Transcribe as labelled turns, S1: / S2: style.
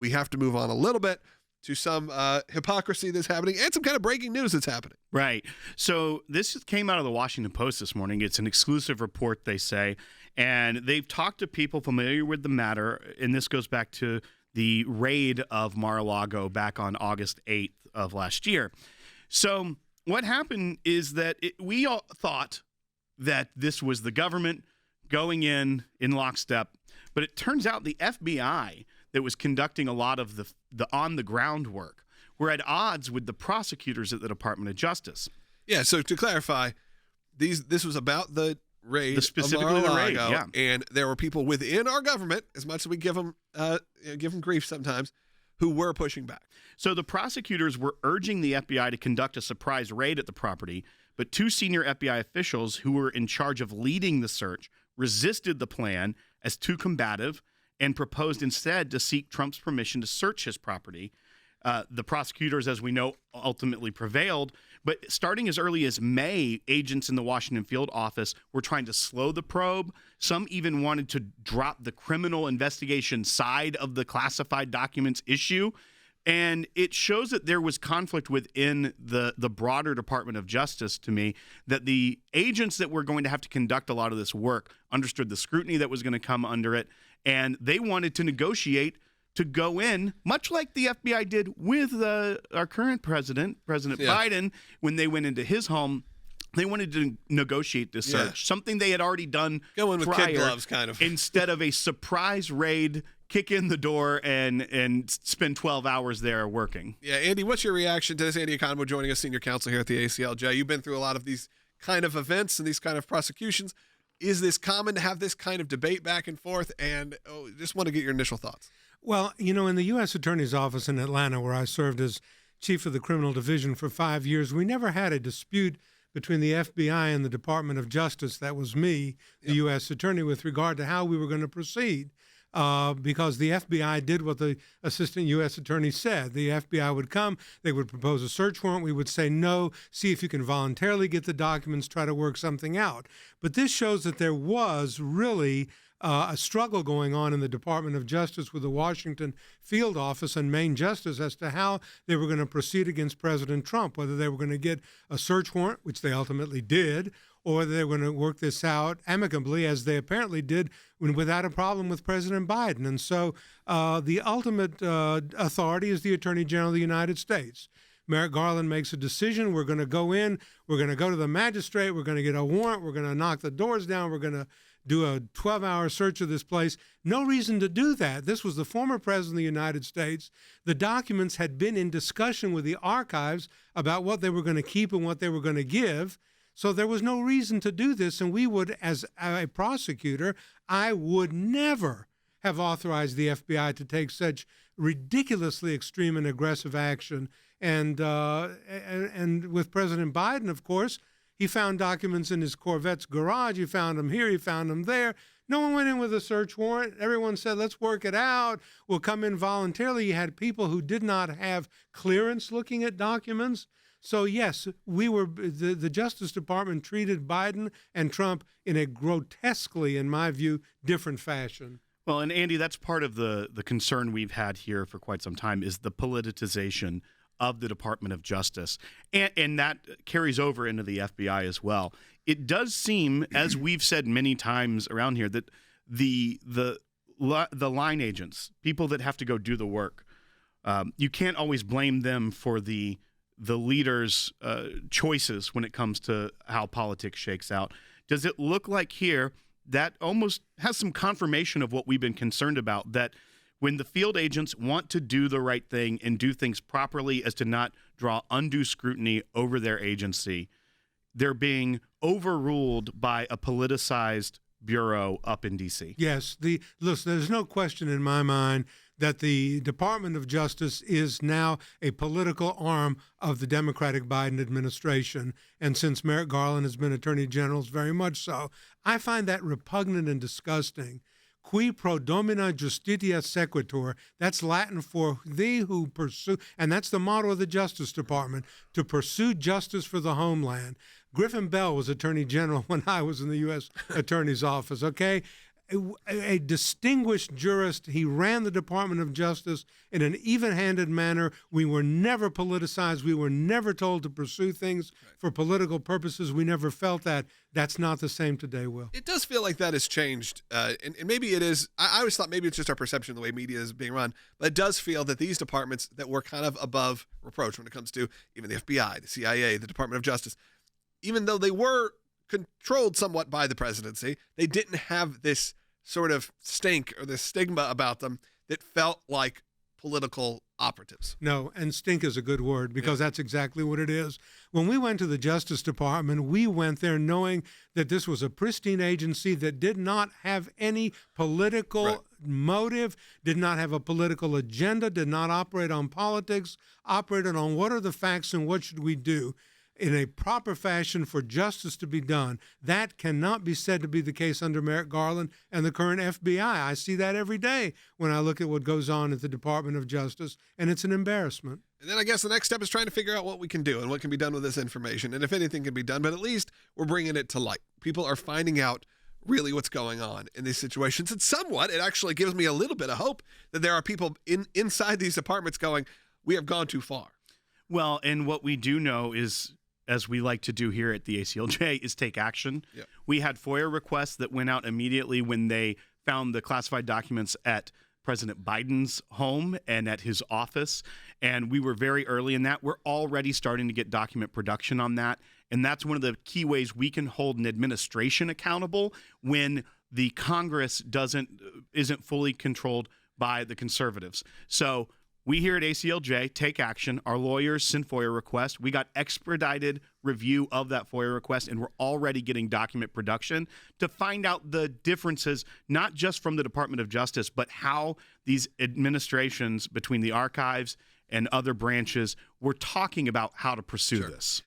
S1: we have to move on a little bit to some hypocrisy that's happening and some kind of breaking news that's happening.
S2: Right. So this came out of the Washington Post this morning. It's an exclusive report, they say, and they've talked to people familiar with the matter, and this goes back to the raid of Mar-a-Lago back on August 8th of last year. So what happened is that we all thought that this was the government going in lockstep, but it turns out the FBI that was conducting a lot of the on-the-ground work were at odds with the prosecutors at the Department of Justice.
S1: Yeah, so to clarify, this was about the raid
S2: specifically
S1: of Mar-a-Lago,
S2: the raid, yeah.
S1: And there were people within our government, as much as we give them grief sometimes, who were pushing back.
S2: So the prosecutors were urging the FBI to conduct a surprise raid at the property, but two senior FBI officials who were in charge of leading the search resisted the plan as too combative and proposed instead to seek Trump's permission to search his property. The prosecutors, as we know, ultimately prevailed. But starting as early as May, agents in the Washington field office were trying to slow the probe. Some even wanted to drop the criminal investigation side of the classified documents issue. And it shows that there was conflict within the broader Department of Justice, to me, that the agents that were going to have to conduct a lot of this work understood the scrutiny that was going to come under it, and they wanted to negotiate to go in, much like the FBI did with our current President Biden, when they went into his home. They wanted to negotiate this search, something they had already done
S1: go in with
S2: prior,
S1: kid gloves, kind of.
S2: instead of a surprise raid, kick in the door, and spend 12 hours there working.
S1: Yeah, Andy, what's your reaction to this? Andy Economou joining us, senior counsel here at the ACLJ. You've been through a lot of these kind of events and these kind of prosecutions. Is this common to have this kind of debate back and forth? And just want to get your initial thoughts.
S3: Well, in the U.S. Attorney's Office in Atlanta, where I served as chief of the criminal division for 5 years, we never had a dispute between the FBI and the Department of Justice. That was me, the U.S. attorney, with regard to how we were going to proceed. Because the FBI did what the assistant U.S. attorney said. The FBI would come, they would propose a search warrant, we would say no, see if you can voluntarily get the documents, try to work something out. But this shows that there was really a struggle going on in the Department of Justice with the Washington field office and Main Justice as to how they were going to proceed against President Trump, whether they were going to get a search warrant, which they ultimately did, or whether they were going to work this out amicably, as they apparently did without a problem with President Biden. And so the ultimate authority is the Attorney General of the United States. Merrick Garland makes a decision. We're going to go in. We're going to go to the magistrate. We're going to get a warrant. We're going to knock the doors down. We're going to do a 12-hour search of this place. No reason to do that. This was the former president of the United States. The documents had been in discussion with the archives about what they were going to keep and what they were going to give. So there was no reason to do this. And we would, as a prosecutor, I would never have authorized the FBI to take such ridiculously extreme and aggressive action. And with President Biden, of course, he found documents in his Corvette's garage. He found them here. He found them there. No one went in with a search warrant. Everyone said, let's work it out. We'll come in voluntarily. You had people who did not have clearance looking at documents. So, yes, the Justice Department treated Biden and Trump in a grotesquely, in my view, different fashion.
S2: Well, and Andy, that's part of the concern we've had here for quite some time is the politicization of the Department of Justice. And that carries over into the FBI as well. It does seem, as we've said many times around here, that the line agents, people that have to go do the work, you can't always blame them for the leaders' choices when it comes to how politics shakes out. Does it look like here that almost has some confirmation of what we've been concerned about, that when the field agents want to do the right thing and do things properly as to not draw undue scrutiny over their agency, they're being overruled by a politicized bureau up in D.C.?
S3: Yes. Listen, there's no question in my mind that the Department of Justice is now a political arm of the Democratic Biden administration. And since Merrick Garland has been Attorney General, very much so. I find that repugnant and disgusting. Qui pro domina justitia sequitur, that's Latin for thee who pursue, and that's the motto of the Justice Department, to pursue justice for the homeland. Griffin Bell was Attorney General when I was in the U.S. Attorney's Office, okay? a distinguished jurist. He ran the Department of Justice in an even-handed manner. We were never politicized. We were never told to pursue things for political purposes. We never felt that. That's not the same today, Will.
S1: It does feel like that has changed, and maybe it is. I always thought maybe it's just our perception of the way media is being run, but it does feel that these departments that were kind of above reproach when it comes to even the FBI, the CIA, the Department of Justice, even though they were controlled somewhat by the presidency, they didn't have this sort of stink or this stigma about them that felt like political operatives.
S3: No, and stink is a good word because that's exactly what it is. When we went to the Justice Department, we went there knowing that this was a pristine agency that did not have any political motive, did not have a political agenda, did not operate on politics, operated on what are the facts and what should we do in a proper fashion for justice to be done. That cannot be said to be the case under Merrick Garland and the current FBI. I see that every day when I look at what goes on at the Department of Justice, and it's an embarrassment.
S1: And then I guess the next step is trying to figure out what we can do and what can be done with this information, and if anything can be done, but at least we're bringing it to light. People are finding out really what's going on in these situations, and somewhat it actually gives me a little bit of hope that there are people inside these departments going, we have gone too far.
S2: Well, and what we do know is, as we like to do here at the ACLJ, is take action.
S1: Yep.
S2: We had FOIA requests that went out immediately when they found the classified documents at President Biden's home and at his office, and we were very early in that. We're already starting to get document production on that, and that's one of the key ways we can hold an administration accountable when the Congress isn't fully controlled by the conservatives. So we here at ACLJ take action. Our lawyers send FOIA requests. We got expedited review of that FOIA request, and we're already getting document production to find out the differences, not just from the Department of Justice, but how these administrations between the archives and other branches were talking about how to pursue this.